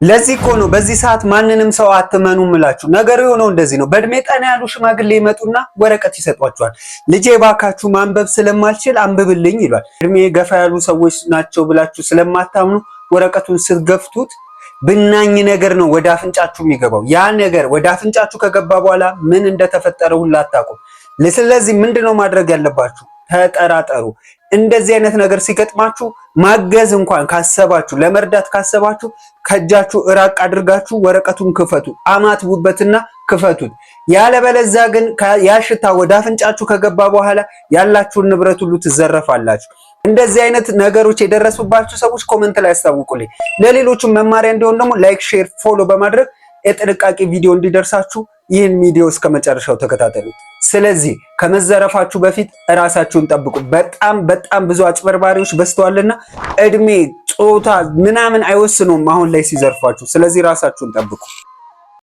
ለዚህ እኮ ነው በዚህ ሰዓት ማንንም ሰው አትመኑ እምላችሁ። ነገር የሆነው እንደዚህ ነው። በእድሜ ጠና ያሉ ሽማግሌ ይመጡና ወረቀት ይሰጧቸዋል። ልጄ ባካችሁ ማንበብ ስለማልችል አንብብልኝ ይሏል። እድሜ ገፋ ያሉ ሰዎች ናቸው ብላችሁ ስለማታምኑ ወረቀቱን ስትገፍቱት ብናኝ ነገር ነው ወደ አፍንጫችሁ የሚገባው። ያ ነገር ወደ አፍንጫችሁ ከገባ በኋላ ምን እንደተፈጠረ ሁላ አታውቁም። ስለዚህ ምንድነው ማድረግ ያለባችሁ? ተጠራጠሩ። እንደዚህ አይነት ነገር ሲገጥማችሁ ማገዝ እንኳን ካሰባችሁ፣ ለመርዳት ካሰባችሁ ከእጃችሁ ራቅ አድርጋችሁ ወረቀቱን ክፈቱ፣ አማትቡበትና ክፈቱት። ያለበለዚያ ግን ያሽታ ወደ አፍንጫችሁ ከገባ በኋላ ያላችሁን ንብረት ሁሉ ትዘረፋላችሁ። እንደዚህ አይነት ነገሮች የደረሱባችሁ ሰዎች ኮመንት ላይ አስታውቁልኝ። ለሌሎችም መማሪያ እንዲሆን ደግሞ ላይክ፣ ሼር፣ ፎሎ በማድረግ የጥንቃቄ ቪዲዮ እንዲደርሳችሁ ይህን ቪዲዮ እስከ መጨረሻው ተከታተሉ። ስለዚህ ከመዘረፋችሁ በፊት እራሳችሁን ጠብቁ። በጣም ብዙ አጭበርባሪዎች በዝተዋልና እድሜ፣ ጾታ ምናምን አይወስኑም አሁን ላይ ሲዘርፏችሁ። ስለዚህ ራሳችሁን ጠብቁ።